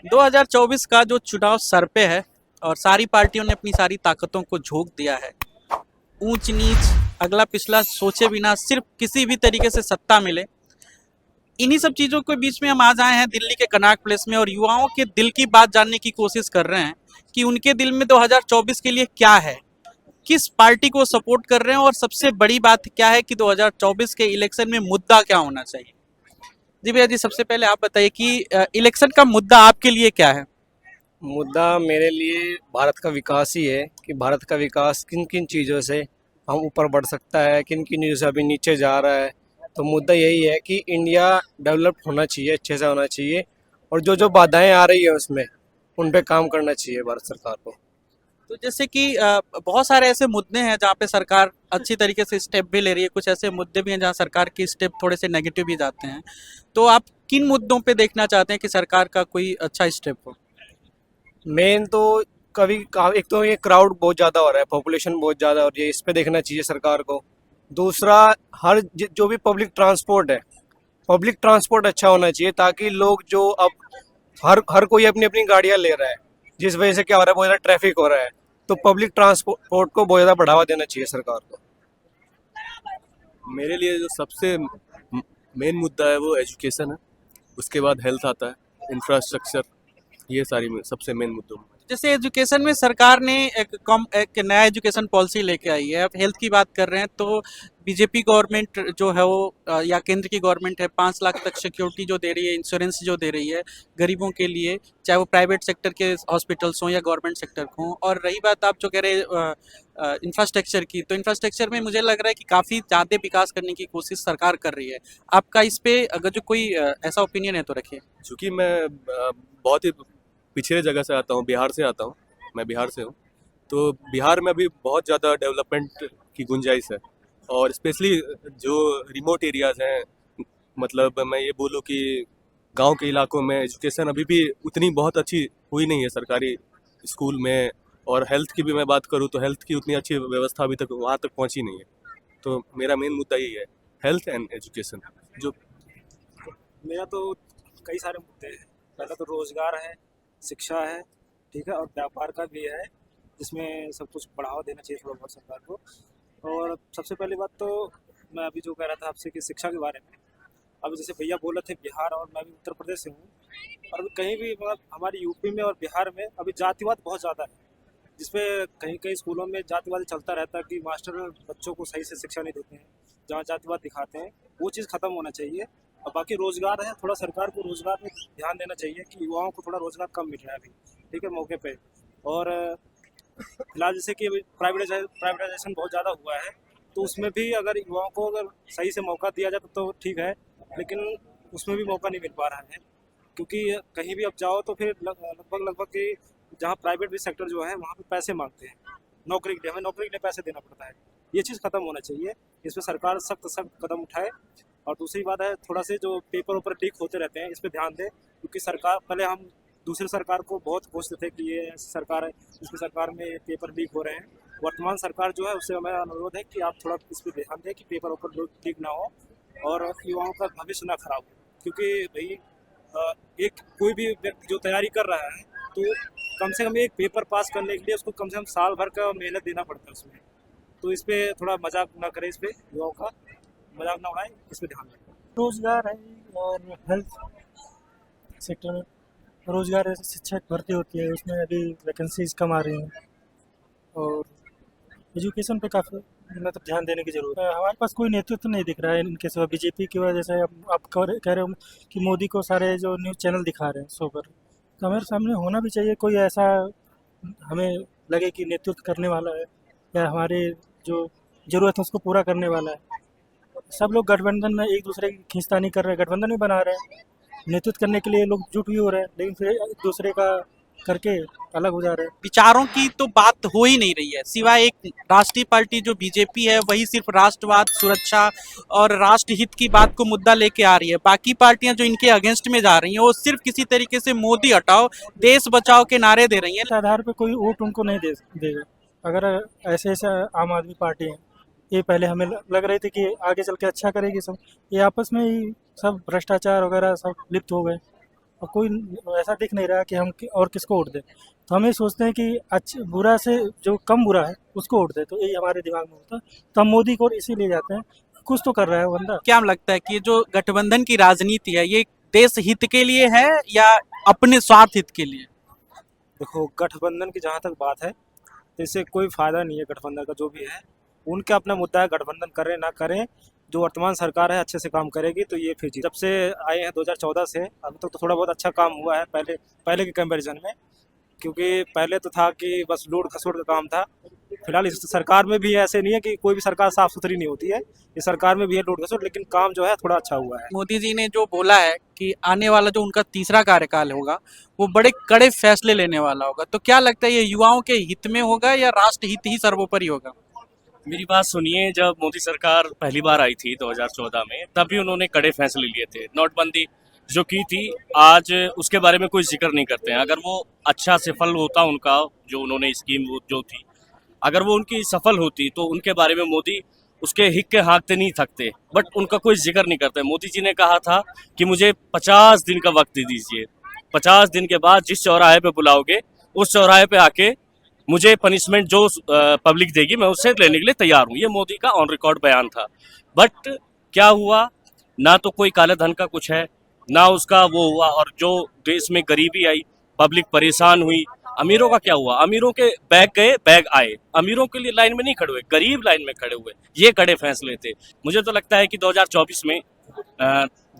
2024 का जो चुनाव सर पे है और सारी पार्टियों ने अपनी सारी ताकतों को झोंक दिया है। ऊंच नीच अगला पिछला सोचे बिना सिर्फ किसी भी तरीके से सत्ता मिले, इन्हीं सब चीजों के बीच में हम आज आए हैं दिल्ली के कनॉट प्लेस में और युवाओं के दिल की बात जानने की कोशिश कर रहे हैं कि उनके दिल में 2024 के लिए क्या है, किस पार्टी को सपोर्ट कर रहे हैं और सबसे बड़ी बात क्या है कि 2024 के इलेक्शन में मुद्दा क्या होना चाहिए। जी भैया जी, सबसे पहले आप बताइए कि इलेक्शन का मुद्दा आपके लिए क्या है। मुद्दा मेरे लिए भारत का विकास ही है कि भारत का विकास किन किन चीज़ों से हम ऊपर बढ़ सकता है, किन किन चीज़ों से अभी नीचे जा रहा है। तो मुद्दा यही है कि इंडिया डेवलप्ड होना चाहिए, अच्छे से होना चाहिए, और जो जो बाधाएं आ रही है उसमें उन पे काम करना चाहिए भारत सरकार को। तो जैसे कि बहुत सारे ऐसे मुद्दे हैं जहाँ पे सरकार अच्छी तरीके से स्टेप भी ले रही है, कुछ ऐसे मुद्दे भी हैं जहाँ सरकार की स्टेप थोड़े से नेगेटिव भी जाते हैं। तो आप किन मुद्दों पे देखना चाहते हैं कि सरकार का कोई अच्छा स्टेप हो। मेन तो एक तो ये क्राउड बहुत ज़्यादा हो रहा है, पॉपुलेशन बहुत ज़्यादा हो रही है, इस पे देखना चाहिए सरकार को। दूसरा, जो भी पब्लिक ट्रांसपोर्ट अच्छा होना चाहिए, ताकि लोग जो अब हर हर कोई अपनी अपनी गाड़ियां ले रहा है, जिस वजह से क्या हो रहा है, बहुत ज़्यादा ट्रैफिक हो रहा है। तो पब्लिक ट्रांसपोर्ट को बहुत ज़्यादा बढ़ावा देना चाहिए सरकार को। मेरे लिए जो सबसे मेन मुद्दा है वो एजुकेशन है। उसके बाद हेल्थ आता है, इंफ्रास्ट्रक्चर। ये सारी सबसे मेन मुद्दों में। जैसे एजुकेशन में सरकार ने एक नया एजुकेशन पॉलिसी लेके आई है। अब हेल्थ की बात कर रहे हैं तो बीजेपी गवर्नमेंट जो है वो या केंद्र की गवर्नमेंट है, 5 लाख तक सिक्योरिटी जो दे रही है, इंश्योरेंस जो दे रही है गरीबों के लिए, चाहे वो प्राइवेट सेक्टर के हॉस्पिटल्स हों या गवर्नमेंट सेक्टर को हों। और रही बात आप जो कह रहे हैं इंफ्रास्ट्रक्चर की, तो इंफ्रास्ट्रक्चर में मुझे लग रहा है कि काफ़ी ज़्यादा विकास करने की कोशिश सरकार कर रही है। आपका इस पे अगर जो कोई ऐसा ओपिनियन है तो रखिए। चूँकि मैं बहुत ही पिछड़े जगह से आता हूँ, बिहार से आता हूँ। मैं बिहार से हूँ। तो बिहार में अभी बहुत ज़्यादा डेवलपमेंट की गुंजाइश है। और स्पेशली जो रिमोट एरियाज़ हैं, मतलब मैं ये बोलूँ कि गांव के इलाकों में एजुकेशन अभी भी उतनी बहुत अच्छी हुई नहीं है सरकारी स्कूल में। और हेल्थ की भी मैं बात करूँ तो हेल्थ की उतनी अच्छी व्यवस्था अभी तक वहाँ तक पहुँची नहीं है। तो मेरा मेन मुद्दा यही है, हेल्थ एंड एजुकेशन। जो मेरा तो कई सारे मुद्दे हैं। पहला तो रोज़गार है, शिक्षा है, ठीक है, और व्यापार का भी है, जिसमें सब कुछ बढ़ावा देना चाहिए थोड़ा बहुत सरकार को। और सबसे पहली बात तो मैं अभी जो कह रहा था आपसे कि शिक्षा के बारे में, अभी जैसे भैया बोल रहे थे बिहार, और मैं भी उत्तर प्रदेश से हूँ। और अभी कहीं भी मतलब हमारे यूपी में और बिहार में अभी जातिवाद बहुत ज़्यादा है, जिसपे कहीं कहीं स्कूलों में जातिवाद चलता रहता है कि मास्टर बच्चों को सही से शिक्षा नहीं देते हैं, जहाँ जातिवाद दिखाते हैं। वो चीज़ ख़त्म होना चाहिए। और बाकी रोज़गार है, थोड़ा सरकार को रोज़गार में ध्यान देना चाहिए कि युवाओं को थोड़ा रोज़गार कम मिल रहा है अभी, ठीक है, मौके पे। और फिलहाल जैसे कि अभी प्राइवेटाइजेशन बहुत ज़्यादा हुआ है, तो उसमें भी अगर युवाओं को अगर सही से मौका दिया जाए तो ठीक है, लेकिन उसमें भी मौका नहीं मिल पा रहा है। क्योंकि कहीं भी अब जाओ तो फिर लगभग लगभग कि जहाँ प्राइवेट भी सेक्टर जो है वहाँ पे पैसे मांगते हैं, नौकरी के लिए हमें नौकरी के लिए पैसे देना पड़ता है। ये चीज़ खत्म होना चाहिए, इस पर सरकार सख्त सख्त कदम उठाए। और दूसरी बात है, थोड़ा से जो पेपर ऊपर लीक होते रहते हैं इस पर ध्यान दें, क्योंकि सरकार पहले हम दूसरी सरकार को बहुत कोसते थे कि ये ऐसी सरकार है जिसकी सरकार में पेपर लीक हो रहे हैं। वर्तमान सरकार जो है उससे हमारा अनुरोध है कि आप थोड़ा इस पर ध्यान दें कि पेपर ऊपर लीक ना हो और युवाओं का भविष्य ना खराब हो। क्योंकि भाई एक कोई भी व्यक्ति जो तैयारी कर रहा है तो कम से कम एक पेपर पास करने के लिए उसको कम से कम साल भर का मेहनत देना पड़ता है उसमें। तो इस पे थोड़ा मजाक ना करें, इस पे युवाओं का मजाक ना उड़ाएं, इस पे ध्यान दें। रोज़गार है और हेल्थ सेक्टर में रोज़गार है, शिक्षक भर्ती होती है उसमें अभी वैकेंसीज कम आ रही हैं। और एजुकेशन पे काफ़ी मतलब ध्यान देने की ज़रूरत है। हमारे पास कोई नेतृत्व नहीं दिख रहा है इनके सिवा, बीजेपी की वजह से। आप कह रहे हो कि मोदी को सारे जो न्यूज़ चैनल दिखा रहे हैं शो पर, तो हमारे सामने होना भी चाहिए कोई ऐसा, हमें लगे कि नेतृत्व करने वाला है या हमारे जो ज़रूरत है उसको पूरा करने वाला है। सब लोग गठबंधन में एक दूसरे की खींचतानी कर रहे हैं, गठबंधन भी बना रहे हैं, नेतृत्व करने के लिए लोग जुट भी हो रहे हैं, लेकिन फिर एक दूसरे का करके अलग हो जा रहे हैं। विचारों की तो बात हो ही नहीं रही है, सिवाय एक राष्ट्रीय पार्टी जो बीजेपी है वही सिर्फ राष्ट्रवाद, सुरक्षा और राष्ट्रहित की बात को मुद्दा लेके आ रही है। बाकी पार्टियां जो इनके अगेंस्ट में जा रही हैं वो सिर्फ किसी तरीके से मोदी हटाओ, देश बचाओ के नारे दे रही हैं। इस आधार पे कोई वोट उनको नहीं देगा। अगर ऐसे ऐसे आम आदमी पार्टी है, ये पहले हमें लग रही थी कि आगे चल के अच्छा करेगी सब, ये आपस में ही सब भ्रष्टाचार वगैरह सब लिप्त हो गए। और कोई ऐसा दिख नहीं रहा कि हम और किसको वोट दें। तो हम ये सोचते हैं कि अच्छा बुरा से जो कम बुरा है उसको वोट दें, तो यही हमारे दिमाग में होता है। तो हम मोदी को इसीलिए जाते हैं, कुछ तो कर रहा है वो बंदा। क्या लगता है कि ये जो गठबंधन की राजनीति है ये देश हित के लिए है या अपने स्वार्थ हित के लिए? देखो, गठबंधन की जहाँ तक बात है, तो इससे कोई फायदा नहीं है गठबंधन का। जो भी है उनका अपना मुद्दा है, गठबंधन करें ना करें, जो वर्तमान सरकार है अच्छे से काम करेगी तो ये फिर जब से आए हैं 2014 से अभी तक तो थोड़ा बहुत अच्छा काम हुआ है पहले पहले के कंपैरिजन में। क्योंकि पहले तो था कि बस लूट खसोट का काम था। फिलहाल इस सरकार में भी ऐसे नहीं है कि कोई भी सरकार साफ सुथरी नहीं होती है, इस सरकार में भी है लूट खसोट, लेकिन काम जो है थोड़ा अच्छा हुआ है। मोदी जी ने जो बोला है कि आने वाला जो उनका तीसरा कार्यकाल होगा वो बड़े कड़े फैसले लेने वाला होगा, तो क्या लगता है ये युवाओं के हित में होगा या राष्ट्र हित ही सर्वोपरि होगा? मेरी बात सुनिए, जब मोदी सरकार पहली बार आई थी 2014 में, तभी उन्होंने कड़े फैसले लिए थे। नोटबंदी जो की थी, आज उसके बारे में कोई जिक्र नहीं करते हैं। अगर वो अच्छा सफल होता उनका जो उन्होंने स्कीम जो थी, अगर वो उनकी सफल होती तो उनके बारे में मोदी उसके हिक के हाँकते नहीं थकते, बट उनका कोई जिक्र नहीं करते। मोदी जी ने कहा था कि मुझे 50 दिन का वक्त दे दीजिए, 50 दिन के बाद जिस चौराहे पे बुलाओगे उस चौराहे पे आके मुझे पनिशमेंट जो पब्लिक देगी मैं उससे लेने के लिए तैयार हूँ। ये मोदी का ऑन रिकॉर्ड बयान था। बट क्या हुआ, ना तो कोई काले धन का कुछ है, ना उसका वो हुआ, और जो देश में गरीबी आई, पब्लिक परेशान हुई। अमीरों का क्या हुआ, अमीरों के बैग गए बैग आए, अमीरों के लिए लाइन में नहीं खड़े हुए, गरीब लाइन में खड़े हुए। ये कड़े फैसले थे। मुझे तो लगता है कि 2024 में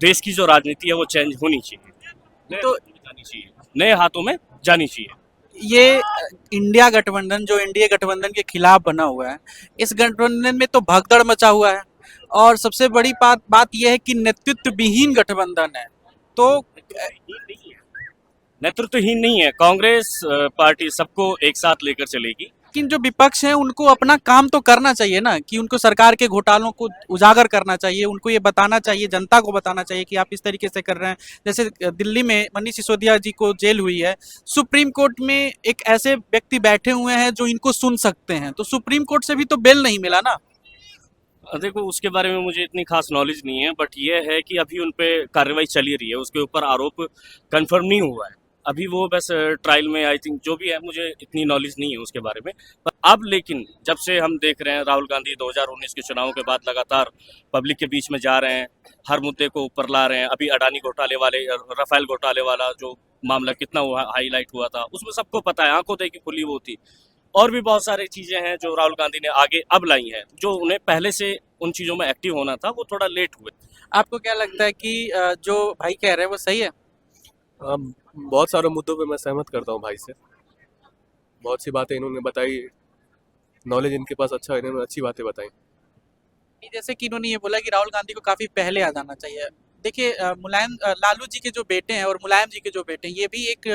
देश की जो राजनीति है वो चेंज होनी चाहिए, तो जानी चाहिए, नए हाथों में जानी चाहिए। ये इंडिया गठबंधन जो एनडीए गठबंधन के खिलाफ बना हुआ है, इस गठबंधन में तो भगदड़ मचा हुआ है और सबसे बड़ी बात यह है कि नेतृत्व विहीन गठबंधन है। तो नेतृत्वहीन नहीं है, कांग्रेस पार्टी सबको एक साथ लेकर चलेगी। लेकिन जो विपक्ष है उनको अपना काम तो करना चाहिए ना, कि उनको सरकार के घोटालों को उजागर करना चाहिए, उनको ये बताना चाहिए, जनता को बताना चाहिए कि आप इस तरीके से कर रहे हैं। जैसे दिल्ली में मनीष सिसोदिया जी को जेल हुई है, सुप्रीम कोर्ट में एक ऐसे व्यक्ति बैठे हुए हैं जो इनको सुन सकते हैं, तो सुप्रीम कोर्ट से भी तो बेल नहीं मिला ना। देखो, उसके बारे में मुझे इतनी खास नॉलेज नहीं है, बट ये है कि अभी उन पे कार्रवाई चली रही है, उसके ऊपर आरोप कंफर्म नहीं हुआ है अभी। वो बस ट्रायल में, आई थिंक, जो भी है, मुझे इतनी नॉलेज नहीं है उसके बारे में। पर अब लेकिन जब से हम देख रहे हैं राहुल गांधी 2019 के चुनाव के बाद लगातार पब्लिक के बीच में जा रहे हैं, हर मुद्दे को ऊपर ला रहे हैं। अभी अडानी घोटाले वाले, राफेल घोटाले वाला जो मामला कितना हाईलाइट हुआ था, उसमें सबको पता है, आंखों देखी खुली वो थी। और भी बहुत सारी चीजें हैं जो राहुल गांधी ने आगे अब लाई हैं, जो उन्हें पहले से उन चीजों में एक्टिव होना था, वो थोड़ा लेट हुए। आपको क्या लगता है कि जो भाई कह रहे हैं वो सही है? बहुत सारे मुद्दों पे मैं सहमत करता हूँ भाई से। बहुत सी बातें इन्होंने बताई, नॉलेज इनके पास अच्छा है, इन्होंने अच्छी बातें बताई। जैसे कि इन्होंने ये बोला कि राहुल गांधी को काफी पहले आ जाना चाहिए। देखिए, लालू जी के जो बेटे हैं और मुलायम जी के जो बेटे हैं, ये भी एक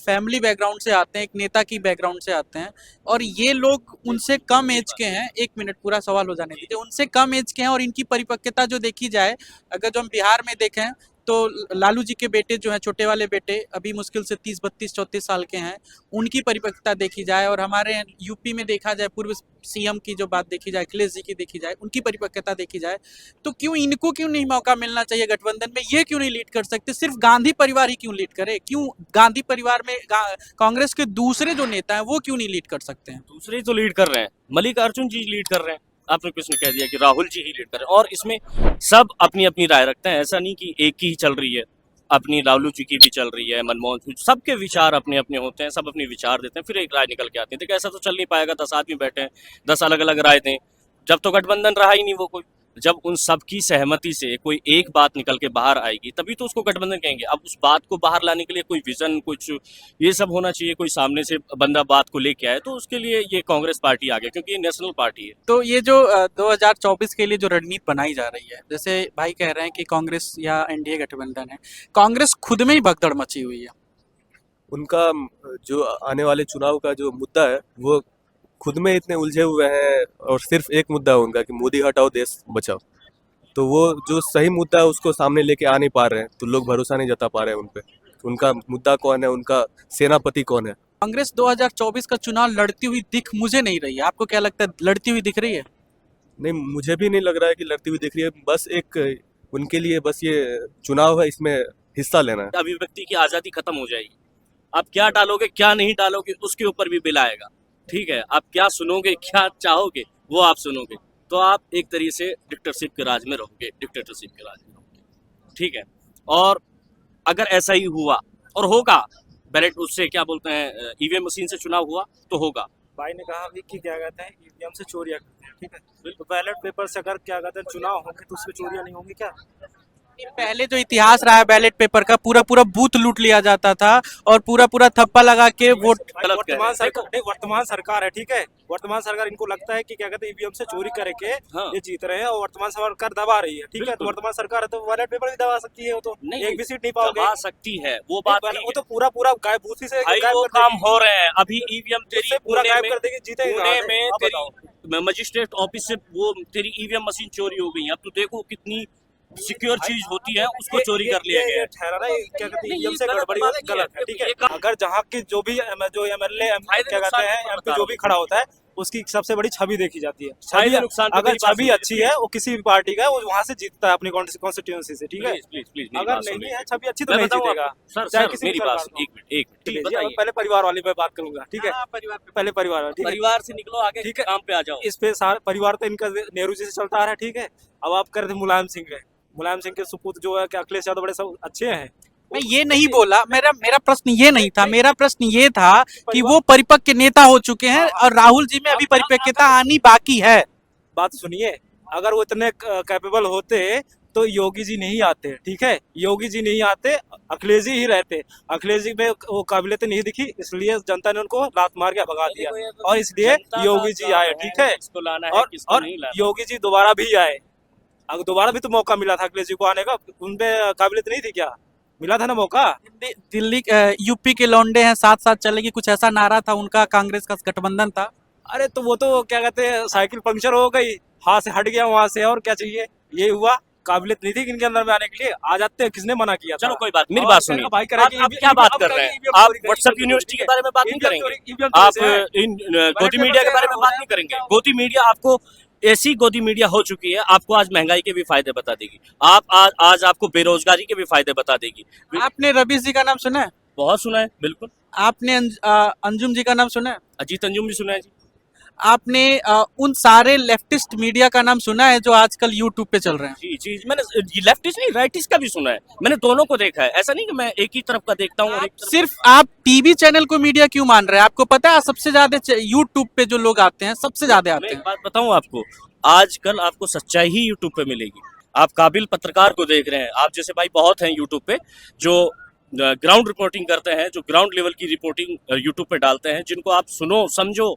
फैमिली बैकग्राउंड से आते हैं, एक नेता की बैकग्राउंड से आते हैं, और ये लोग उनसे कम एज के हैं। एक मिनट, पूरा सवाल हो जाने दीजिए। उनसे कम एज के हैं और इनकी परिपक्वता जो देखी जाए, अगर जो हम बिहार में देखें तो लालू जी के बेटे जो हैं, छोटे वाले बेटे, अभी मुश्किल से 30, 32, 34 साल के हैं, उनकी परिपक्वता देखी जाए, और हमारे यूपी में देखा जाए, पूर्व सीएम की जो बात देखी जाए, अखिलेश जी की देखी जाए, उनकी परिपक्वता देखी जाए, तो इनको क्यों नहीं मौका मिलना चाहिए गठबंधन में? ये क्यों नहीं लीड कर सकते? सिर्फ गांधी परिवार ही क्यों लीड करे? क्यों गांधी परिवार में कांग्रेस के दूसरे जो नेता हैं वो क्यों नहीं लीड कर सकते हैं? दूसरे ही तो लीड कर रहे हैं, मल्लिकार्जुन जी लीड कर रहे हैं। आपने किसने कह दिया कि राहुल जी ही लीड कर रहे हैं? और इसमें सब अपनी अपनी राय रखते हैं, ऐसा नहीं कि एक की ही चल रही है। अपनी लालू जी की भी चल रही है, मनमोहन सिंह, सबके विचार अपने अपने होते हैं, सब अपने विचार देते हैं, फिर एक राय निकल के आती है। देखिए, ऐसा तो चल नहीं पाएगा, 10 आदमी बैठे हैं, 10 अलग अलग राय दें, जब तो गठबंधन रहा ही नहीं वो कोई। जब उन सबकी सहमति से कोई एक बात निकल के बाहर आएगी, तभी तो उसको गठबंधन कहेंगे। अब उस बात को बाहर लाने के लिए कोई विजन, कुछ ये सब होना चाहिए, कोई सामने से बंदा बात को लेके आए, तो उसके लिए ये कांग्रेस पार्टी आ गया, क्योंकि ये नेशनल पार्टी है। तो ये जो 2024 के लिए जो रणनीति बनाई जा रही है, जैसे भाई कह रहे हैं कि कांग्रेस या एनडीए गठबंधन है, कांग्रेस खुद में ही भगदड़ मची हुई है। उनका जो आने वाले चुनाव का जो मुद्दा है वो खुद में इतने उलझे हुए हैं, और सिर्फ एक मुद्दा है उनका कि मोदी हटाओ देश बचाओ। तो वो जो सही मुद्दा है उसको सामने लेके आ नहीं पा रहे हैं, तो लोग भरोसा नहीं जता पा रहे हैं उन पे। उनका मुद्दा कौन है, उनका सेनापति कौन है। कांग्रेस 2024 का चुनाव लड़ती हुई दिख मुझे नहीं रही है। आपको क्या लगता है, लड़ती हुई दिख रही है? नहीं, मुझे भी नहीं लग रहा है कि लड़ती हुई दिख रही है। बस एक उनके लिए बस ये चुनाव है, इसमें हिस्सा लेना है। अभिव्यक्ति की आजादी खत्म हो जाएगी। आप क्या डालोगे क्या नहीं डालोगे उसके ऊपर भी बिल आएगा, ठीक है। आप क्या सुनोगे क्या चाहोगे वो आप सुनोगे, तो आप एक तरीके से डिक्टेटरशिप के राज में रहोगे, डिक्टेटरशिप के राज में रहोगे, ठीक है। और अगर ऐसा ही हुआ और होगा, बैलेट उससे क्या बोलते हैं ईवीएम मशीन से चुनाव हुआ तो होगा। भाई ने कहा अभी कि क्या कहते हैं ईवीएम से चोरियां करते हैं, ठीक है। तो बैलेट पेपर से अगर क्या कहते हैं चुनाव होंगे तो उसमें चोरियां नहीं होंगी क्या? पहले जो इतिहास रहा है बैलेट पेपर का, पूरा पूरा बूथ लूट लिया जाता था और पूरा पूरा थप्पा लगा के वोट। गलत कह रहे हैं। वर्तमान सरकार है, ठीक है। वर्तमान सरकार इनको लगता है कि क्या कहते हैं ईवीएम से चोरी करके हाँ। ये जीत रहे हैं और वर्तमान सरकार दबा रही है, ठीक है। तो बिल्कुल। वर्तमान सरकार है तो बैलेट पेपर भी दबा सकती है, वो तो नहीं, एक भी सीट नहीं पाओगे। दबा सकती है वो बात वो ठीक तो है। पूरा पूरा गायब बूथ ही से भाई गायब वो कर काम देगी। हो रहे हैं अभी। ईवीएम तेरी उससे पूरा पुणे गायब में, कर देगी, जीतेगी पुणे कहाँ से? में आप बताओ। तेरी मजिस्ट्रेट ऑफिस से वो तेरी ईवीएम मशीन चोरी हो गई। अब तू देखो कितनी सिक्योर चीज होती है उसको चोरी कर लिया गया ये है। ठहरा है क्या कहते हैं नहीं, ईवीएम ये से गलत गड़बड़ी बात होती है, नहीं है। गलत है, ठीक है। ये काम- अगर जहाँ की जो एमएलए फायदे क्या कहते नुकसान हैं की एमपी बता जो रहा भी हूँ। खड़ा होता है उसकी सबसे बड़ी छवि देखी जाती है। फायदे छवि नुकसान पे अगर मेरी बात छवि सुनिए। अच्छी है वो किसी भी पार्टी का है वो वहाँ से जीतता है अपनी कॉन्स्टिट्यूंसी से, ठीक है। प्लीज प्लीज प्लीज मेरी अगर बात नहीं सुनिए। है छवि अच्छी तो मैं नहीं बताऊं जीतेगा। आपको? सर चाहे सर किसी मेरी भी बात सरकार एक मिनट ठीक चलिए जी, बताइए। अब पहले परिवार वाली पे बात करूंगा, ठीक है। पहले परिवार वाला, ठीक है। परिवार से निकलो आगे ठीक है। काम पे आ जाओ। इस पे सारा परिवार तो इनका नेहरू जी से चलता आ रहा है, ठीक है। अब आप कर रहे थे मुलायम सिंह है, मुलायम सिंह के सुपुत्र जो है कि अखिलेश यादव बड़े सब अच्छे हैं। मैं ये नहीं बोला, मेरा मेरा प्रश्न ये नहीं था। मेरा प्रश्न ये था कि वो परिपक्व नेता हो चुके हैं और राहुल जी में अभी परिपक्वता आनी बाकी है। बात सुनिए, अगर वो इतने कैपेबल होते तो योगी जी नहीं आते, ठीक है। योगी जी नहीं आते, अखिलेश जी ही रहते। अखिलेश जी में वो काबिलियत नहीं दिखी, इसलिए जनता ने उनको लात मार के भगा दिया और इसलिए योगी जी आए, ठीक है। किसको लाना है किसको और नहीं लाना। योगी जी दोबारा भी आए। अगर दोबारा भी तो मौका मिला था अखिलेश जी को आने का, उनपे काबिलियत नहीं थी क्या? मिला था ना मौका। दिल्ली यूपी के लौंडे हैं साथ साथ चलेगी, कुछ ऐसा नारा था उनका, कांग्रेस का गठबंधन था। अरे तो वो तो क्या कहते हैं साइकिल पंक्चर हो गई, हाथ से हट गया वहां से, और क्या चाहिए। ये हुआ, काबिलियत नहीं थी इनके अंदर में आने के लिए। आ जाते हैं, किसने मना किया था? चलो कोई बात, मेरी और बात फिर सुनिए। भाई आप क्या बात कर रहे हैं? आप व्हाट्सएप यूनिवर्सिटी के बारे में बात नहीं करेंगे, आप इन गोदी मीडिया के बारे में बात नहीं करेंगे। गोदी मीडिया आपको ऐसी गोदी मीडिया हो चुकी है, आपको आज महंगाई के भी फायदे बता देगी। आप आज आपको बेरोजगारी के भी फायदे बता देगी। आपने रवि जी का नाम सुना है? बहुत सुना है, बिल्कुल। आपने अंजुम जी का नाम सुना है? अजीत अंजुम भी सुना है जी। आपने उन सारे लेफ्टिस्ट मीडिया का नाम सुना है जो आजकल यूट्यूब पे चल रहे हैं? जी जी, मैंने लेफ्टिस्ट नहीं राइटिस्ट का भी सुना है। मैंने दोनों को देखा है। ऐसा नहीं कि मैं एक ही तरफ का देखता हूँ और एक तरफ। सिर्फ आप टीवी चैनल को मीडिया क्यों मान रहे हैं? आपको पता है सबसे ज्यादा यूट्यूब पे जो लोग आते हैं सबसे ज्यादा मैं आते एक हैं। बात बताऊं आपको, आजकल आपको सच्चाई ही यूट्यूब पे मिलेगी। आप काबिल पत्रकार को देख रहे हैं, आप जैसे भाई बहुत हैं यूट्यूब पे जो ग्राउंड रिपोर्टिंग करते हैं, जो ग्राउंड लेवल की रिपोर्टिंग यूट्यूब पे डालते हैं, जिनको आप सुनो समझो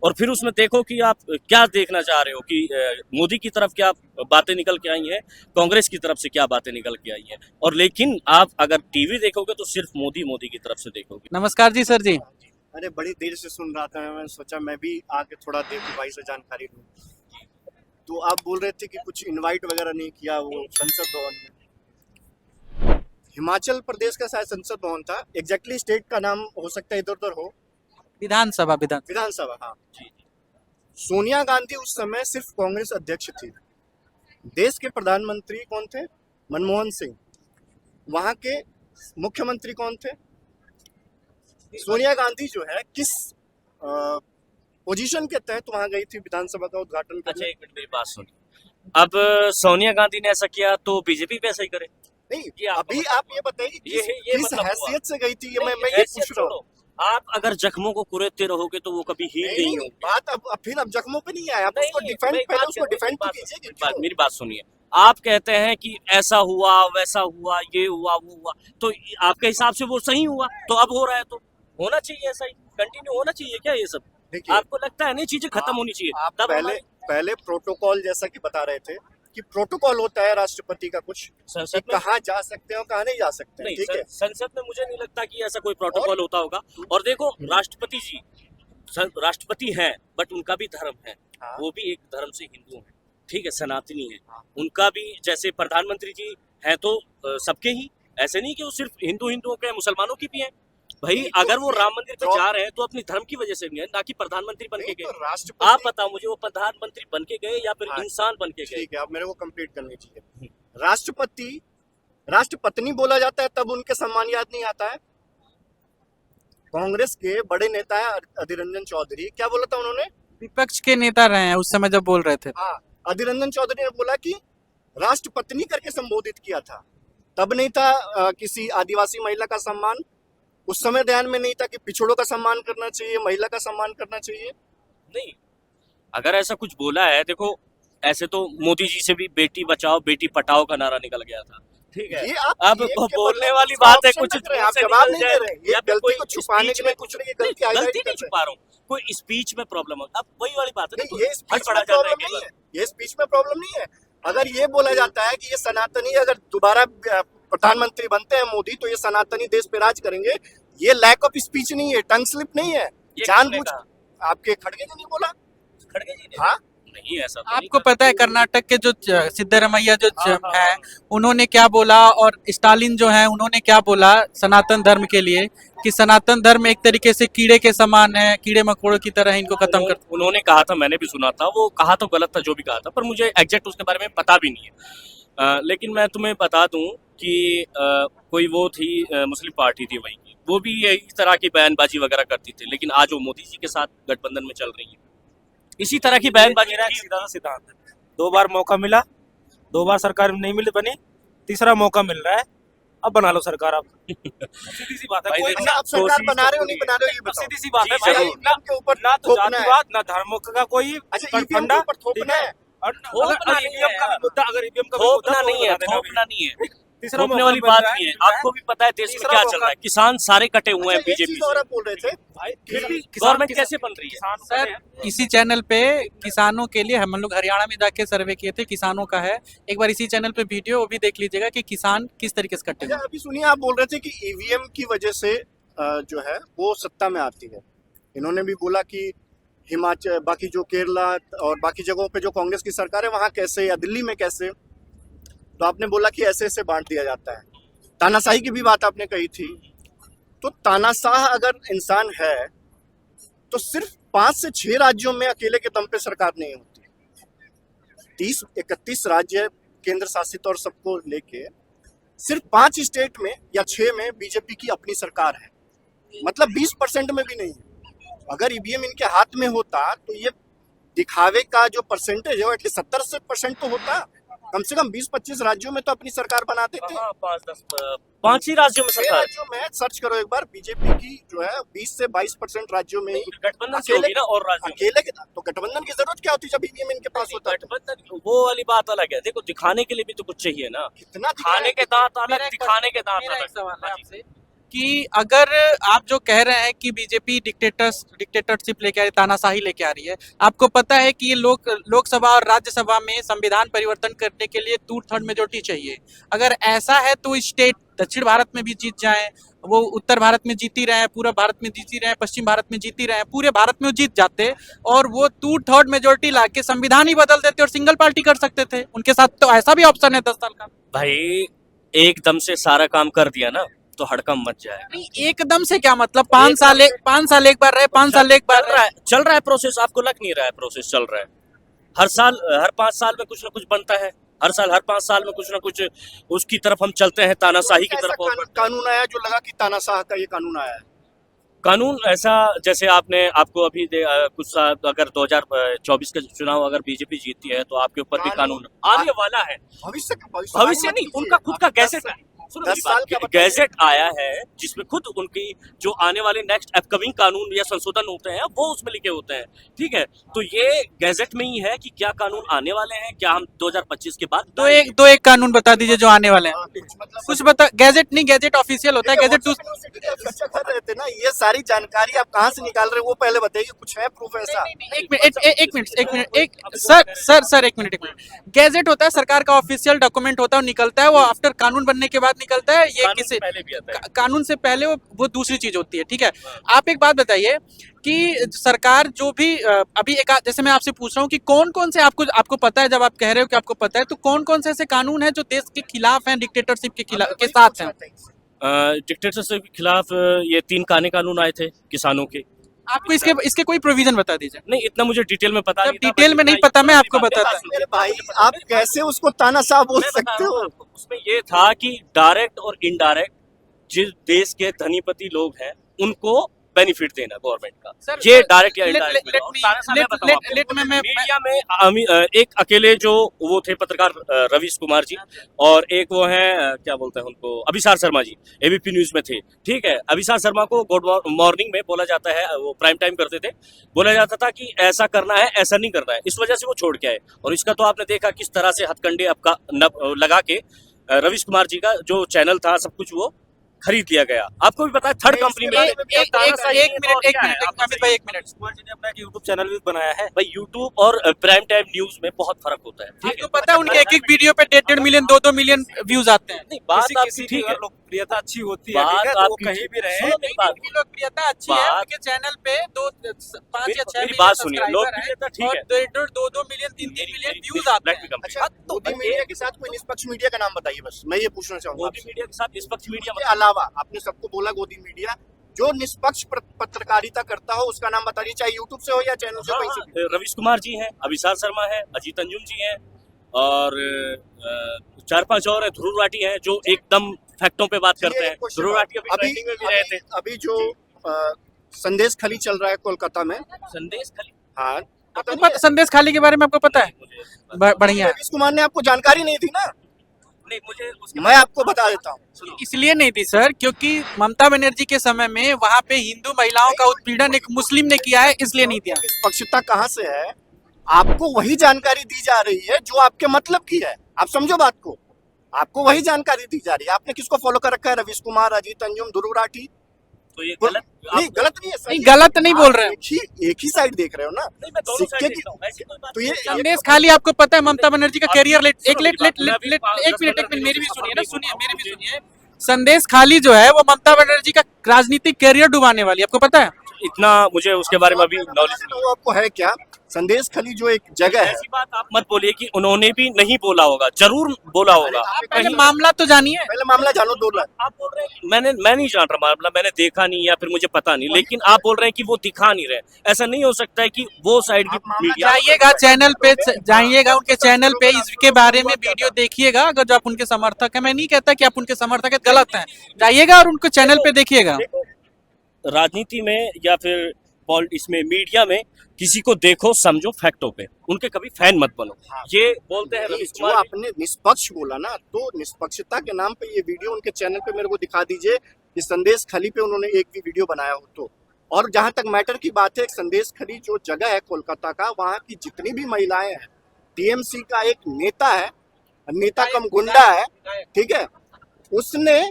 और फिर उसमें देखो कि आप क्या देखना चाह रहे हो, कि मोदी की तरफ क्या बातें निकल के आई हैं, कांग्रेस की तरफ से क्या बातें निकल के आई हैं। और लेकिन आप अगर टीवी देखोगे तो सिर्फ मोदी मोदी की तरफ से देखोगे। नमस्कार जी सर जी। अरे बड़ी देर से सुन रहा था, मैंने सोचा मैं भी आके थोड़ा देर के भाई से जानकारी लूँ। तो आप बोल रहे थे कि कुछ इनवाइट वगैरह नहीं किया वो संसद भवन में। हिमाचल प्रदेश का शायद संसद भवन था, एग्जैक्टली स्टेट का नाम हो सकता है इधर उधर हो। विधानसभा विधानसभा, हाँ। सोनिया गांधी उस समय सिर्फ कांग्रेस अध्यक्ष थी। देश के प्रधानमंत्री कौन थे? मनमोहन सिंह। वहाँ के मुख्यमंत्री कौन थे? सोनिया गांधी जो है किस पोजीशन के तहत वहां गई थी विधानसभा का उद्घाटन अच्छा करने? एक मिनट मेरी बात सुनिए। अब सोनिया गांधी ने ऐसा किया तो बीजेपी भी ऐसा ही करे। नहीं, ये आप अभी बताओ। आप ये बताइए कि ये किस मतलब हुआ। हैसियत से गई थी, ये मैं नहीं, ये हैसियत पूछ रहा हूँ। छोड़ो। आप अगर जख्मों को कुरेदते रहोगे तो वो कभी हील नहीं नहीं, होंगे। बात अब फिर अब जख्मों पे नहीं आया, आप नहीं, उसको नहीं, डिफेंड मैं एक पहले बात उसको कहता हूँ, डिफेंड तो बात- कीजिए कि बात- क्यों? मेरी बात सुनिए। आप कहते हैं कि ऐसा हुआ वैसा हुआ ये हुआ वो हुआ, तो आपके हिसाब से वो सही हुआ, तो अब हो रहा है तो होना चाहिए, ऐसा ही कंटिन्यू होना चाहिए क्या ये सब? देखिए, आपको लगता है नहीं चीजें खत्म होनी चाहिए? आप तब पहले प्रोटोकॉल जैसा कि बता रहे थे कि प्रोटोकॉल होता है राष्ट्रपति का कुछ संसद में कहाँ जा सकते हैं और कहाँ नहीं जा सकते हैं, नहीं, ठीक है। संसद में मुझे नहीं लगता कि ऐसा कोई प्रोटोकॉल होता होगा। और देखो राष्ट्रपति जी राष्ट्रपति हैं बट उनका भी धर्म है, हाँ। वो भी एक धर्म से हिंदू हैं, ठीक है, सनातनी है। उनका भी जैसे प्रधानमंत्री जी हैं तो सबके ही, ऐसे नहीं कि वो सिर्फ हिंदुओं के, मुसलमानों की भी हैं। भाई नहीं, तो अगर वो ये राम मंदिर पे ड्रॉ- जा रहे हैं तो अपनी धर्म की वजह से नहीं है, ना कि प्रधानमंत्री बन के नहीं, गए। तो आप राष्ट्रपति, बताओ मुझे, वो प्रधानमंत्री बन के गए या फिर हाँ, इंसान बन के गए? ठीक है, अब मेरे को कंप्लीट करनी चाहिए। राष्ट्रपति राष्ट्रपत्नी बोला जाता है तब उनके सम्मान याद नहीं आता है। कांग्रेस के बड़े नेता है अधीर रंजन चौधरी, क्या बोला था उन्होंने? विपक्ष के नेता रहे हैं उस समय जब बोल रहे थे। हाँ, अधीर रंजन चौधरी ने बोला कि राष्ट्रपत्नी करके संबोधित किया था, तब नहीं था किसी आदिवासी महिला का सम्मान। उस समय ध्यान में नहीं था कि पिछड़ों का सम्मान करना चाहिए, महिला का सम्मान करना चाहिए। नहीं, अगर ऐसा कुछ बोला है, देखो ऐसे तो मोदी जी से भी बेटी बचाओ बेटी पटाओ का नारा निकल गया था, ठीक है। ये अब एक वो के बोलने बदले वाली दूसरा बात है, option कुछ रख रहे हैं, दूर आप से जवाब निकल नहीं दे जाए, रहे। ये या फिर गलती कोई को छुपाने स्पीच के में लिए कुछ दूसरे की नहीं, गलती highlight गलती नहीं कर रहे छुपा रहा हूँ, कोई स्पीच में प्रॉब्लम हो, अब वही वाली बात है ना, नहीं, ये हट स्पीच पड़ा में जाता है प्रॉब्लम केवल। नहीं है, ये स्पीच में प्रॉब्लम नहीं है। अगर ये बोला जाता है कि ये सनातनी अगर दोबारा प्रधानमंत्री बनते हैं मोदी तो ये सनातनी देश पे राज करेंगे, ये लैक ऑफ स्पीच नहीं है, टंग स्लिप नहीं है, ये जानबूझ। किसने आपके खड़गे ने नहीं बोला? खड़गे जी ने हाँ, नहीं, ऐसा तो आपको नहीं पता है कर्नाटक के जो सिद्धरमैया जो हाँ, हाँ, है उन्होंने क्या बोला, और स्टालिन जो है उन्होंने क्या बोला सनातन धर्म के लिए, कि सनातन धर्म एक तरीके से कीड़े के समान है, कीड़े मकोड़ों की तरह इनको खत्म कर। उन्होंने कहा था, मैंने भी सुना था, वो कहा तो गलत था जो भी कहा था, पर मुझे एग्जैक्ट उसके बारे में पता भी नहीं है। लेकिन मैं तुम्हें बता दूं कि कोई वो थी मुस्लिम पार्टी थी वही की, वो भी इस तरह की बयानबाजी वगैरह करती थी, लेकिन आज वो मोदी जी के साथ गठबंधन में चल रही है। इसी तरह की बयानबाजी मेरा एक सीधा सा सिद्धांत है, 2 बार मौका मिला, 2 बार सरकार नहीं मिली बनी, तीसरा मौका मिल रहा है, अब बना लो सरकार आप। सीधी सी बात है, भाई कोई देखो, अच्छा, आप सरकार कोशिश बना तो रहे हो नहीं पूरी बना रहे हो ये अब बताओ। सीधी सी बात है जी, भाई, जरूर। ना के ऊपर ना तो थोपना है। जातिवाद ना धर्म का कोई अच्छा, ईवीएम फंडा, के ऊपर ठीक थोपना है। और थोपना अगर नहीं ईवीएम का है, भी मुद्दा, अगर ईवीएम का भी थोपना मुद्दा तो नहीं है, बता देना थोपना नहीं है, भाई। तीसरा थोपने मौका वाली मिल बात रहा नहीं है। मिल रहा आपको भी पता है देश में तीसरा क्या मौका। चल रहा है, किसान सारे कटे हुए हैं अच्छा, एक बीजेपी चीज और से, आप बोल रहे थे भाई कि फिर भी गवर्नमेंट कैसे बन रही है? किसान सर इसी चैनल पे किसानों के लिए हम लोग हरियाणा में जाके सर्वे किए थे, किसानों का है, एक बार इसी चैनल पे वीडियो वो भी देख लीजिएगा कि किसान किस तरीके से कटे हुए अच्छा, हैं। अभी सुनिए, आप बोल रहे थे कि ईवीएम की वजह से जो है वो सत्ता में आती है। इन्होंने भी बोला कि हिमाचल, बाकी जो केरला और बाकी जगहों पे जो कांग्रेस की सरकार है वहाँ कैसे, या दिल्ली में कैसे, तो आपने बोला कि ऐसे ऐसे बांट दिया जाता है। तानाशाही की भी बात आपने कही थी, तो तानाशाह अगर इंसान है तो सिर्फ 5 से 6 राज्यों में अकेले के दम पे सरकार नहीं होती। 30-31 राज्य केंद्र शासित और सबको लेके सिर्फ 5 स्टेट में या 6 में बीजेपी की अपनी सरकार है, मतलब 20% में भी नहीं है। अगर ईवीएम इनके हाथ में होता तो ये दिखावे का जो परसेंटेज है वो एटलीस्ट 70% तो होता। कम से कम 20-25 राज्यों में तो अपनी सरकार बना देते। हाँ, 5 ही राज्यों में 6 सरकार राज्यों में सर्च करो एक बार, बीजेपी की जो है 20 से 22% राज्यों में ही गठबंधन से होगी ना, और राज्यों में। अकेले के, तो गठबंधन की जरूरत क्या होती जब ईवीएम इनके पास होता है? गठबंधन वो वाली बात अलग है, देखो दिखाने के लिए भी तो कुछ चाहिए ना, कितना खाने के दांत अलग, मेरा एक दिखाने के दांत मेरा एक अलग। सवाल है हाँ जी। आपसे कि अगर आप जो कह रहे हैं कि बीजेपी डिक्टेटरशिप लेके आ रही है, तानाशाही लेके आ रही है, आपको पता है कि ये लोकसभा और राज्यसभा में संविधान परिवर्तन करने के लिए 2/3 मेजोरिटी चाहिए। अगर ऐसा है तो स्टेट दक्षिण भारत में भी जीत जाए, वो उत्तर भारत में जीती रहे हैं, पूर्व भारत में जीती रहे हैं, पश्चिम भारत में जीती रहे हैं, पूरे भारत में जीत जाते और वो 2/3 मेजोरिटी ला के संविधान ही बदल देते और सिंगल पार्टी कर सकते थे उनके साथ। तो ऐसा भी ऑप्शन है 10 साल का। भाई एकदम से सारा काम कर दिया ना तो हड़कम मच जाए। नहीं, एकदम से क्या मतलब 5 साल एक बार रहे, 5 साल एक बार रहे। चल रहा है प्रोसेस, आपको लग नहीं रहा है प्रोसेस चल रहा है? हर साल, हर 5 साल में कुछ ना कुछ बनता है, हर साल, हर 5 साल में कुछ ना कुछ उसकी तरफ हम चलते हैं, तानाशाही की ऐसा तरफ। और कानून आया जो लगा कि तानाशाह का ये कानून आया है? कानून ऐसा, जैसे आपको अभी कुछ साल, अगर 2024 का चुनाव अगर बीजेपी जीतती है तो आपके ऊपर भी कानून आने वाला है। भविष्य नहीं, उनका खुद का गैजेट, 10 साल का गैजेट आया है जिसमें खुद उनकी जो आने वाले नेक्स्ट अपकमिंग कानून या संशोधन होते हैं वो उसमें लिखे होते हैं, ठीक है। तो ये गैजेट में ही है कि क्या कानून आने वाले हैं, क्या हम 2025 के बाद दो एक कानून बता दीजिए जो आने वाले हैं। कुछ बता, गैजेट नहीं, गैजेट ऑफिशियल होता है, गैजेट शिक्षा कर रहे थे ना, ये सारी जानकारी आप कहाँ से निकाल रहे हो वो पहले बताइए, कुछ है प्रूफ ऐसा? एक मिनट सर एक मिनट। गैजेट होता है सरकार का ऑफिशियल डॉक्यूमेंट होता है, वो निकलता है, वो आफ्टर कानून बनने के बाद निकलता है। ये किसी पहले भी आता है। कानून से पहले वो दूसरी चीज होती है, ठीक है। आप एक बात बताइए कि सरकार जो भी अभी जैसे मैं आपसे पूछ रहा हूँ कि कौन कौन से आपको पता है, जब आप कह रहे हो कि आपको पता है, तो कौन कौन से ऐसे कानून हैं जो देश के खिलाफ हैं, डिक्टेटरशिप के साथ हैं? डिक्टेटरशिप के खिलाफ ये 3 कानून आए थे किसानों के। आपको इसके इसके कोई प्रोविजन बता दीजिए। नहीं, इतना मुझे डिटेल में पता जब नहीं था, डिटेल में नहीं इतना पता, मैं आपको मेरी बात बताता सुनिए, मेरे भाई आप कैसे उसको तानाशाह बोल मैं बता सकते रहा हूँ हो? आपको। उसमें ये था कि डायरेक्ट और इनडायरेक्ट जिस देश के धनीपति लोग हैं उनको बेनिफिट देना गवर्नमेंट का, सर, ये डायरेक्ट या let- indirect let- let me- media में एक अकेले जो वो थे पत्रकार रवीश कुमार जी, और एक वो हैं क्या बोलते हैं उनको, अभिसार शर्मा जी, एबीपी न्यूज में थे। ठीक है, अभिसार शर्मा को गुड मॉर्निंग में बोला जाता है, वो प्राइम टाइम करते थे, बोला जाता था कि ऐसा करना है, ऐसा नहीं करना है, इस वजह से वो छोड़ के आए। और इसका तो आपने देखा किस तरह से हथकंडे आपका लगा के रवीश कुमार जी का जो चैनल था सब कुछ वो खरीद लिया गया। आपको भी पता है थर्ड कंपनी में एक मिनट अमित भाई, एक मिनट। कुमार जी ने अपना एक यूट्यूब चैनल भी बनाया है। भाई यूट्यूब और प्राइम टाइम न्यूज में बहुत फर्क होता है। ठीक आपको पता है उनके एक वीडियो पे 1.5 मिलियन 2 मिलियन व्यूज आते हैं। नहीं, बात किसी आपकी की ठीक है, अगर लोकप्रियता अच्छी होती है, बात ठीक है, तो वो आपकी कहीं भी रहे। सुनो मेरी बात, उनकी लोकप्रियता अच्छी है, बात- उनके चैनल पे 5 या 6 मेरी मिलियन बात सुनिए, सब्सक्राइबर लोकप्रियता हैं ठीक और है। 2 मिलियन 3 मिलियन व्यूज आते हैं। अच्छा, मोदी मीडिया के साथ कोई निष्पक्ष मीडिया का नाम बताइए, बस मैं ये पूछना चाहूंगा मोदी आपसे। मीडिया के साथ निष्पक्ष मीडिया इसके अलावा आपने सबको बोला गोदी मीडिया, जो निष्पक्ष पत्रकारिता करता हो उसका नाम बताइए, चाहे यूट्यूब से हो या चैनल से, कहीं से भी। रवीश कुमार जी हैं, अभिसार शर्मा है, अजीत अंजुम जी हैं, और 4-5 और है, ध्रुव राठी हैं, जो एकदम फैक्टों पे बात करते चलिए, हैं। एक question ध्रुव और। राठी अभी trending में भी रहे थे। अभी जो संदेश खली चल रहा है कोलकाता में, संदेश खाली हाँ, पता आपको नहीं पता संदेश खाली के बारे में आपको पता है? बढ़िया है। रवीश कुमार ने आपको जानकारी नहीं थी ना, नहीं, मुझे उसके मैं आपको बता देता हूँ। इसलिए नहीं थी सर, क्योंकि ममता बनर्जी के समय में वहाँ पे हिंदू महिलाओं का उत्पीड़न एक मुस्लिम ने किया है, इसलिए नहीं दिया। निष्पक्षता कहाँ से है? आपको वही जानकारी दी जा रही है जो आपके मतलब की है। आप समझो बात को, आपको वही जानकारी दी जा रही है। आपने किसको फॉलो कर रखा है? रवीश कुमार, अजीत अंजुम, ध्रुव राठी। तो ये गलत नहीं, गलत नहीं है सर। नहीं, गलत नहीं बोल रहे हैं। एक ही साइड देख रहे हो ना, नहीं, मैं दोनों सिक्के साइड की। देखता हूँ, ऐसी कोई बात तो ये नहीं। संदेश खाली आपको पता है ममता बनर्जी का कैरियर एक सुनो मेरी बात, मैं अभी 10-15 मेरी भी मिनट सुनिए ना, से सुनिए मेरी भी आपको सुनिए। संदेश खाली जो है वो ममता बनर्जी का राजनीतिक कैरियर डुबाने वाली है, आपको पता है? इतना मुझे उसके बारे में अभी नॉलेज नहीं। वो आपको है क्या? संदेश खली जो एक जगह है, ऐसी बात आप मत बोलिए कि उन्होंने भी नहीं बोला होगा, जरूर बोला होगा। पहले मामला तो जानिए। पहले मामला जानो, 2 लाख। आप बोल रहे हैं मैं नहीं जान रहा मामला, मैंने देखा नहीं या फिर मुझे पता नहीं, लेकिन आप बोल रहे हैं कि वो दिखा नहीं रहे। ऐसा नहीं हो सकता है कि वो साइड की मीडिया जाइएगा चैनल पे, जाइएगा उनके चैनल पे, इसके बारे में वीडियो देखिएगा। अगर जो आप उनके समर्थक हैं, मैं नहीं कहता कि आप उनके समर्थक हैं, गलत हैं, जाइएगा और उनको चैनल पे देखिएगा। राजनीति में या फिर इसमें मीडिया में किसी को देखो समझो फैक्टों पे, उनके कभी फैन मत बनो। ये बोलते हैं रवीश जो कुमार जी। आपने निष्पक्ष बोला ना, तो निष्पक्षता के नाम पे ये वीडियो उनके चैनल पे मेरे को दिखा दीजिए कि संदेश खली पे उन्होंने एक भी वीडियो बनाया हो तो। और जहां तक मैटर की बात है, संदेश खली जो जगह है कोलकाता का, वहां की जितनी भी महिलाएं हैं, टीएमसी का एक नेता है, नेता कम गुंडा है, ठीक है, उसने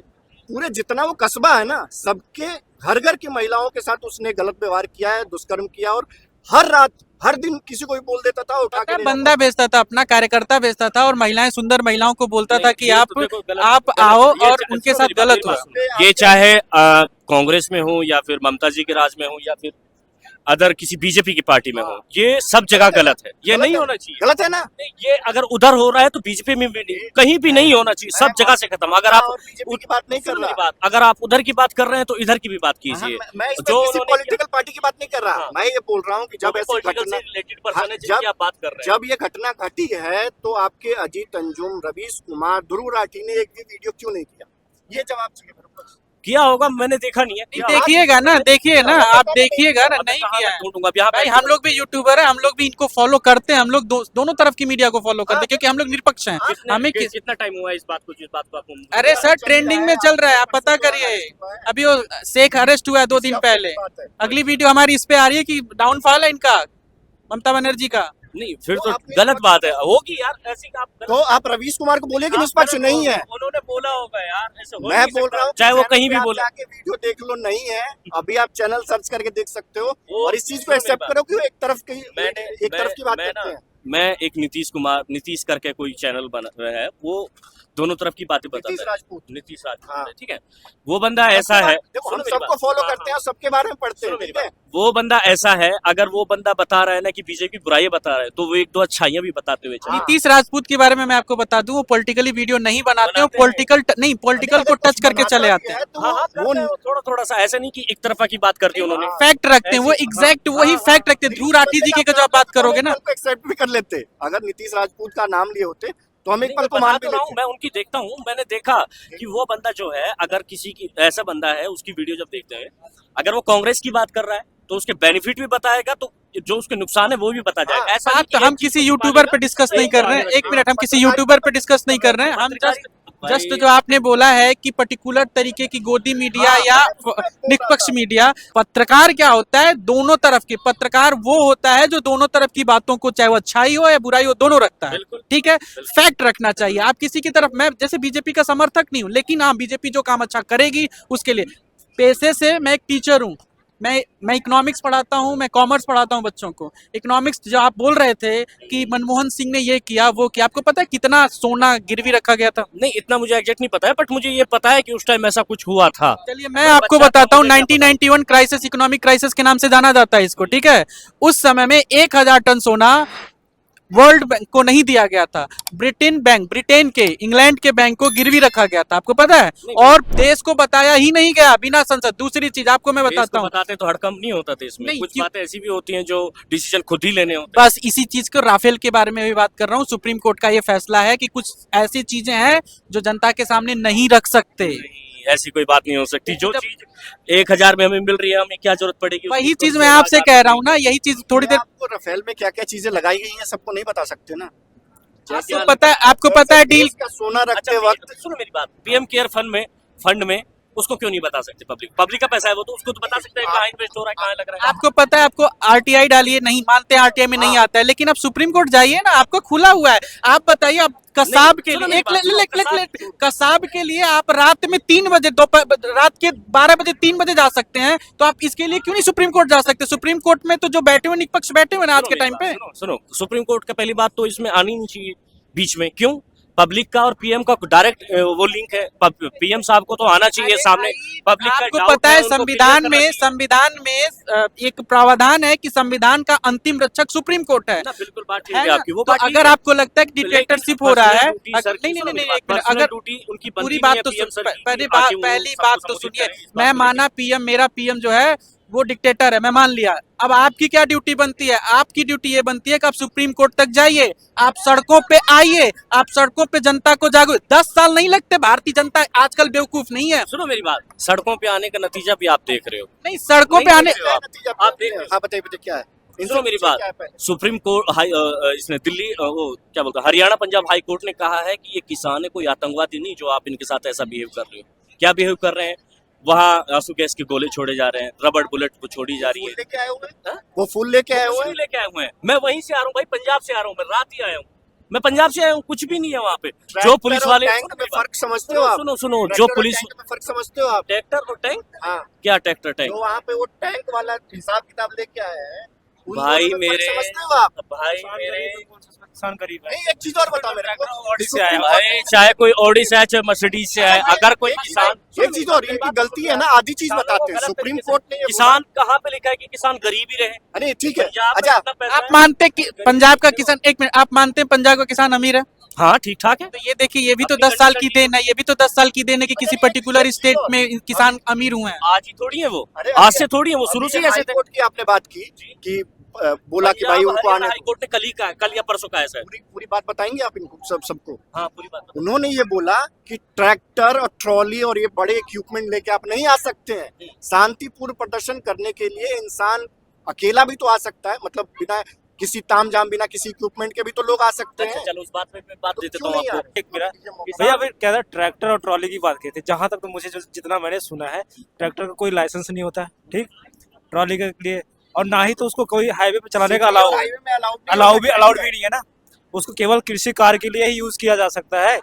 पूरे जितना वो कस्बा है ना, सबके घर घर की महिलाओं के साथ उसने गलत व्यवहार किया है, दुष्कर्म किया, और हर रात हर दिन किसी को भी बोल देता था, उठा के ले जाता बंदा भेजता था, अपना कार्यकर्ता भेजता था, और महिलाएं, सुंदर महिलाओं को बोलता था कि ये आप तो देखो गलत- आप गलत- आओ ये और सुनो उनके साथ मेरी बात, गलत मेरी हुआ। बात सुनो। ये चाहे कांग्रेस में हो या फिर ममता जी के राज में हो या फिर अदर किसी बीजेपी की पार्टी में हो, ये सब जगह गलत है, ये गलत नहीं है। होना चाहिए। गलत है ना? नहीं, ये अगर उधर हो रहा है तो बीजेपी में भी नहीं, कहीं भी नहीं होना चाहिए, सब जगह से खत्म। अगर आप और बीजेपी की बात नहीं कर सुनो मेरी रहा, बात, अगर आप उधर की बात कर रहे हैं तो इधर की भी बात हाँ, कीजिए। मैं इसमें जो किसी उन्होंने पॉलिटिकल पार्टी की बात नहीं कर रहा, हाँ। मैं ये बोल रहा हूँ कि जब ऐसी पॉलिटिकल घटना, से रिलेटेड पर्सन है हाँ, जिनकी आप बात कर रहे हैं। जब ये घटना घटी है, तो आपके अजीत अंजुम, रवीश कुमार, ध्रुव राठी ने एक भी वीडियो क्यों नहीं किया? ये जवाब चाहिए मेरे को। किया होगा, मैंने देखा नहीं है। नहीं, देखिएगा ना, देखिए ना, आप देखिएगा ना, नहीं किया है। ढूंढूंगा यहाँ भाई पे। हम लोग भी यूट्यूबर है, हम लोग भी इनको फॉलो करते हैं, हम लोग दोनों तरफ की मीडिया को फॉलो करते हैं, क्योंकि हम लोग निष्पक्ष हैं। हमें किस कितना टाइम हुआ इस बात को, जिस बात को आपको अरे सर, ट्रेंडिंग में चल रहा है, आप पता करिए। अभी वो शेख अरेस्ट हुआ है 2 दिन पहले, अगली वीडियो हमारी इस पे आ रही है कि डाउनफॉल है इनका, ममता बनर्जी का। नहीं, फिर तो गलत बात है, होगी यार ऐसी आप तो आप रवीश कुमार को बोलिए कि निष्पक्ष नहीं है। उन्होंने बोला होगा यार, ऐसे हो मैं नहीं बोल सकता। रहा हूँ, चाहे वो चैनल कहीं पे भी आप बोले। जाके वीडियो देख लो, नहीं है, अभी आप चैनल सर्च करके देख सकते हो, वो और इस चीज को सुनो मेरी एक्सेप्ट बात। करो कि वो एक तरफ की मैं बात ना- करते हैं। मैं एक नीतीश करके कोई चैनल बना है, वो दोनों तरफ की बातें बताता नीतीश है। राजपूत। नीतीश राजपूत हाँ। है, ठीक है। वो बंदा ऐसा है, देखो हम सुनो मेरी सबको बात। फॉलो हाँ, करते हाँ। हैं, सबके बारे में पढ़ते हैं, सुनो मेरी ठीक है। बात। वो बंदा ऐसा है, अगर वो बंदा बता रहा है ना कि बीजेपी बुराई बता रहा है, तो वो एक दो अच्छाइयां भी बताते हुए चले। नीतीश राजपूत के बारे में मैं आपको बता दूं, वो पॉलिटिकली वीडियो नहीं बनाते हैं, बनाते हैं। पॉलिटिकल नहीं, पॉलिटिकल को टच करके चले आते हैं। तो हाँ हाँ, वो करते हैं वो थोड़ा थोड़ा सा, ऐसा नहीं कि एक तरफा की बात करती उन्होंने। फैक्ट रखते हैं वो, ऐसे- एग्जैक्ट हाँ, वही हाँ, फैक्ट रखते हैं। ध्रुव राठी जी के जो आप बात करोगे ना, एक्सेप्ट भी कर लेते। अगर नीतीश राजपूत का नाम लिए होते तो हम एक नहीं, पल मैं को बता मान तो भी रहा हूँ, लेते। मैं उनकी देखता हूँ, मैंने देखा कि वो बंदा जो है, अगर किसी की ऐसा बंदा है, उसकी वीडियो जब देखते हैं, अगर वो कांग्रेस की बात कर रहा है तो उसके बेनिफिट भी बताएगा, तो जो उसके नुकसान है वो भी बता जाएगा। ऐसा नहीं बात कि हम एक चीज किसी को यूट्यूबर मानेगा, पे डिस्कस नहीं एक कर रहे हैं। मानेगा। एक मिनट, हम किसी यूट्यूबर पे डिस्कस नहीं कर रहे हैं। हम जस्ट जो आपने बोला है कि पर्टिकुलर तरीके की गोदी मीडिया या निष्पक्ष मीडिया, पत्रकार क्या होता है, दोनों तरफ के पत्रकार वो होता है जो दोनों तरफ की बातों को, चाहे वो अच्छाई हो या बुराई हो, दोनों रखता है। बिल्कुल। ठीक है, फैक्ट रखना चाहिए। आप किसी की तरफ, मैं जैसे बीजेपी का समर्थक नहीं हूं, लेकिन हाँ बीजेपी जो काम अच्छा करेगी उसके लिए, पैसे से, मैं एक टीचर हूं, मैं इकोनॉमिक्स पढ़ाता हूं, मैं कॉमर्स पढ़ाता हूं बच्चों को। इकोनॉमिक्स जो आप बोल रहे थे कि मनमोहन सिंह ने ये किया वो किया, आपको पता है कितना सोना गिरवी रखा गया था? नहीं, इतना मुझे एग्जैक्ट नहीं पता है, बट मुझे ये पता है कि उस टाइम ऐसा कुछ हुआ था। चलिए मैं आपको बताता हूँ, 1991 क्राइसिस, इकोनॉमिक क्राइसिस के नाम से जाना जाता है इसको, ठीक है। उस समय में 1000 टन सोना वर्ल्ड बैंक को नहीं दिया गया था, ब्रिटेन के, इंग्लैंड के बैंक को गिरवी रखा गया था, आपको पता है। और देश को बताया ही नहीं गया बिना संसद। दूसरी चीज आपको मैं बताता हूँ, बताते तो हड़कंप नहीं होता देश में, नहीं, कुछ क्यों? बातें ऐसी भी होती हैं जो डिसीजन खुद ही लेने होते हैं। बस इसी चीज को, राफेल के बारे में भी बात कर रहा हूँ। सुप्रीम कोर्ट का ये फैसला है कि कुछ ऐसी चीजें हैं जो जनता के सामने नहीं रख सकते। नहीं, ऐसी कोई बात नहीं हो सकती। जो चीज 1000 में हमें मिल रही है, हमें क्या जरूरत पड़ेगी? वही उसकी चीज खुद मैं से आपसे आजाद कह रहा होगी। हूँ ना, यही चीज थोड़ी देर। आपको राफेल में क्या क्या चीजें लगाई गई हैं सबको नहीं बता सकते ना। आपको पता है डील देश का सोना रखते अच्छा, वक्त सुनो मेरी बात, पीएम केयर फंड में उसको क्यों नहीं बता सकते? पब्लिक का पैसा है वो, तो उसको तो बता सकते हैं कहाँ इन्वेस्ट हो रहा है, कहाँ लग रहा है। आपको पता है, आपको आरटीआई डालिए, नहीं मानते, आरटीआई में नहीं आता है, लेकिन आप सुप्रीम कोर्ट जाइए ना, आपको खुला हुआ है। आप बताइए, आप कसाब के सुनो लिए, मेरी बात, कसाब के लिए आप रात में 3 बजे, दोपहर रात के 12 बजे 3 बजे जा सकते हैं, तो आप इसके लिए क्यों नहीं सुप्रीम कोर्ट जा सकते? सुप्रीम कोर्ट में तो जो बैठे हुए निष्पक्ष बैठे हुए ना आज के टाइम पे। सुनो, सुप्रीम कोर्ट का पहली बात तो इसमें आनी नहीं चाहिए बीच में। क्यों? पब्लिक का और पीएम का डायरेक्ट वो लिंक है। पीएम साहब को तो आना चाहिए सामने। पब्लिक का आपको doubt पता है उनको संविधान clear में, करना संविधान में एक प्रावधान है कि संविधान का अंतिम रक्षक सुप्रीम कोर्ट है। चाहिए ना। बिल्कुल बात ठीक है है ना? आपकी, वो तो बात ठीक अगर है। आपको लगता है कि लेकिन डिक्टेटरशिप हो रहा है, personal duty, सर, नहीं सुनो मेरी नहीं, बात, एक मिनट, personal अगर duty उनकी पूरी बनती बात नहीं तो है PM सर की, पहले बाकी वो पहली सबको बात तो संबोधित सुनिए। करें, इस मैं बात को माना पीएम, मेरा पीएम जो है वो डिक्टेटर है, मैं मान लिया। अब आपकी क्या ड्यूटी बनती है? आपकी ड्यूटी ये बनती है कि आप सुप्रीम कोर्ट तक जाइए, आप सड़कों पे आइए, आप सड़कों पे जनता को जागरूक। 10 साल नहीं लगते, भारतीय जनता आजकल बेवकूफ नहीं है। सुनो मेरी बात, सड़कों पे आने का नतीजा भी आप देख रहे हो। नहीं, सड़कों पे आने, देख रहे हो आप देख रहे हो। हाँ बताइए बताइए क्या है। सुनो मेरी बात, सुप्रीम कोर्ट इसने दिल्ली वो क्या बोलता है, हरियाणा पंजाब हाई कोर्ट ने कहा है कि ये किसान है, कोई आतंकवादी नहीं, जो आप इनके साथ ऐसा बिहेव कर रहे हो। क्या बिहेव कर रहे हैं? वहाँ आंसू गैस के गोले छोड़े जा रहे हैं, रबड़ बुलेट वो छोड़ी जा रही है। लेके आए हुए हैं? हाँ? वो फूल लेके आए हुए कुछ हैं? नहीं लेके आए हुए हैं। मैं वहीं से आ रहा हूँ भाई, पंजाब से आ रहा हूँ, मैं रात ही आया हूँ। मैं पंजाब से आया हूँ, कुछ भी नहीं है वहाँ पे। जो पुलिस वाले, टैंक में फर्क समझते हो आप? सुनो सुनो, जो ट्रैक्टर और पुलिस, टैंक में फर्क समझते हो आप? ट्रैक्टर और टैंक, हाँ, क्या ट्रैक्टर टैंक? जो वहाँ पे वो टैंक वाला हिसाब किताब लेके आए हैं, उन भाई दोनों में फर्क मेरे, समझते हो आप? भाई मेरे, किसान गरीब है। नहीं, एक चीज और बता मेरे को। ऑडी से आया भाई, चाहे कोई ऑडी से आए, चाहे मर्सिडीज से आए, अगर कोई किसान, एक चीज और, इनकी गलती है ना, आधी चीज बताते हैं। सुप्रीम कोर्ट ने ये किसान कहाँ पे लिखा है कि किसान गरीब ही रहे? अरे ठीक है, पंजाब में अच्छा इतना पैसा आप है। मानते कि पंजाब का किसान, एक मिनट, आप मानते हैं पंजाब का किसान अमीर है? हाँ ठीक ठाक है। तो ये देखिए, ये भी तो अपनी 10 साल की कंडीशन देन है, ये भी तो 10 साल की देन है कि किसी पर्टिकुलर स्टेट में किसान अमीर हुए हैं। आज ही थोड़ी है वो, अरे, आज से थोड़ी है वो, शुरू से ही ऐसे थे। कोर्ट की आपने बात की कि बोला कि भाई उनको आने हाई कोर्ट ने कल ही कहा, कल या परसों का ऐसा है। पूरी बात बताएंगे आप इनको सबको? हाँ पूरी बात बताओ। उन्होंने ये बोला कि ट्रैक्टर और ट्रॉली और ये बड़े इक्विपमेंट लेके आप नहीं आ सकते हैं। शांतिपूर्ण प्रदर्शन करने के लिए इंसान अकेला भी तो आ सकता है, मतलब बिना किसी तामझाम, बिना किसी इक्विपमेंट के भी तो लोग आ सकते अच्छा हैं। चलो उस बात पे मैं बात तो देता क्यों हूँ नहीं आ आपको। रहे? एक मेरा भैया फिर क्या था, ट्रैक्टर और ट्रॉली की बात की थी। जहां तक तो मुझे जितना मैंने सुना है, ट्रैक्टर का कोई लाइसेंस नहीं होता है, ठीक, ट्रॉली के लिए, और ना ही तो उसको कोई हाईवे पे चलाने का अलाउ हाईवे में अलाउड भी नहीं है ना। उसको केवल कृषि कार्य के लिए ही यूज किया जा सकता है।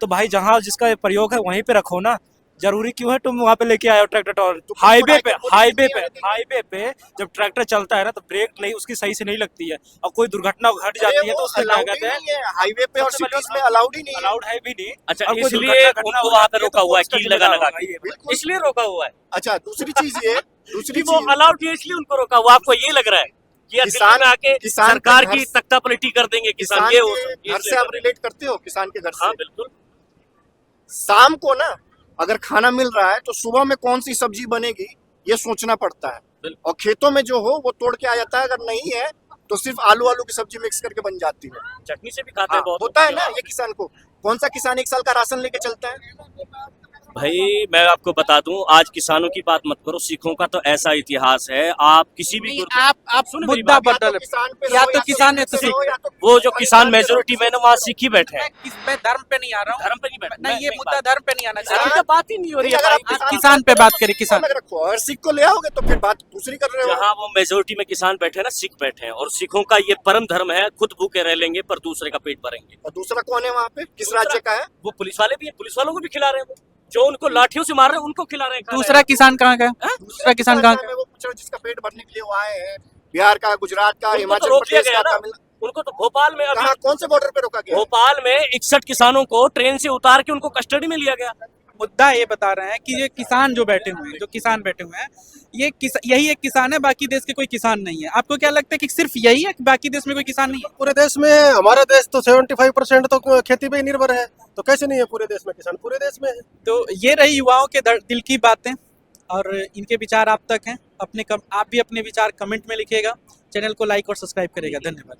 तो भाई जहाँ जिसका प्रयोग है वहीं पे रखो ना। जरूरी क्यों है तुम वहाँ पे लेके आए हो ट्रैक्टर और तो हाईवे पे पुलिस हाईवे नहीं पे आएगी। हाईवे पे जब ट्रैक्टर चलता है ना तो ब्रेक नहीं उसकी सही से नहीं लगती है और कोई दुर्घटना घट जाती है तो उससे क्या कहते हैं हाईवे पे और सबसे पहले सिटीज में अलाउड ही नहीं है। अलाउड है भी नहीं। अच्छा, और कोई इसलिए दुर्घटना घटना उनको हो वहाँ पे जाती है रोका तो हुआ है, उसका कील लगा जिम्मेदार लगा होगा के। ये। बिल्कुल। इसलिए रोका हुआ है। अच्छा, दूसरी चीज ये दूसरी कि वो चीज अलाउड है इसलिए उनको रोका हुआ। आपको ये लग रहा है कि यार किसान- दिल्ली में आके किसान के सरकार घर की से- तख्ता पलटी कर देंगे किसान, किसान ये हो के ये घर इसलिए से आप कर रहे हैं। रिलेट करते हो किसान के घर हाँ से? बिल्कुल। शाम को ना अगर खाना मिल रहा है तो सुबह में कौन सी सब्जी बनेगी ये सोचना पड़ता है। बिल्कुल। और खेतों में जो हो वो तोड़ के आ जाता है, अगर नहीं है तो सिर्फ आलू की सब्जी मिक्स करके बन जाती है। चटनी से भी खाते हाँ, हैं बहुत होता है लोग। ना ये किसान को। कौन सा किसान एक साल का राशन लेके चलता है? भाई मैं आपको बता दूं, आज किसानों की बात मत करो, सिखों का तो ऐसा इतिहास है। आप किसी भी नहीं, आप सुनो मेरी मुद्दा बात। बदल किसान पे या रहो, तो किसान है तो सिख पे रहो, या तो वो जो किसान परिवार पे मेजोरिटी रहो, में ना वहाँ सिख ही बैठे हैं। मैं किस पे धर्म पे नहीं आ रहा हूँ, धर्म पे नहीं बैठे। नहीं ये मैं मुद्दा धर्म पे नहीं आना अभी चाहिए। तो बात ही नहीं हो रही नहीं, है अगर भाई। आप किसान पे बात करें, किसान। अलग रखो, अगर सिख को ले आओगे तो फिर बात दूसरी कर रहे हो। जहाँ वो मेजोरिटी में किसान बैठे हैं ना, सिख बैठे हैं, और सिखों का ये परम धर्म है, खुद भूखे रह लेंगे पर दूसरे का पेट भरेंगे। और दूसरा कौन है वहाँ पे, किस दूसरा- राज्य का है? वो पुलिस वाले भी है, पुलिस वालों को भी खिला रहे हैं। वो जो उनको लाठियों से मार रहे हैं उनको खिला रहे हैं खाना। दूसरा किसान कहाँ का है? हाँ? दूसरा किसान कहाँ का है? मैं वो पूछ रहा हूँ जिसका पेट भरने के लिए वो आए हैं, बिहार का, गुजरात का, उनको तो हिमाचल रोक लिया प्रदेश गया का, ना। तमिल। उनको तो भोपाल में अभी कहाँ, कौन से बॉर्डर पे रोका गया? भोपाल में 61 किसानों को ट्रेन से उतार के उनको कस्टडी में लिया गया। मुद्दा ये बता रहे हैं कि ये किसान जो बैठे हुए हैं, जो किसान बैठे हुए हैं, यही एक किसान है, बाकी देश के कोई किसान नहीं है। आपको क्या लगता है कि सिर्फ यही है कि बाकी देश में कोई किसान नहीं है? पूरे देश में हमारा देश तो 75% तो खेती पे ही निर्भर है, तो कैसे नहीं है पूरे देश में किसान? पूरे देश में है। तो ये रही युवाओं के दिल की बातें और इनके विचार आप तक हैं। आप भी अपने विचार कमेंट में लिखिएगा। चैनल को लाइक और सब्सक्राइब करेगा। धन्यवाद।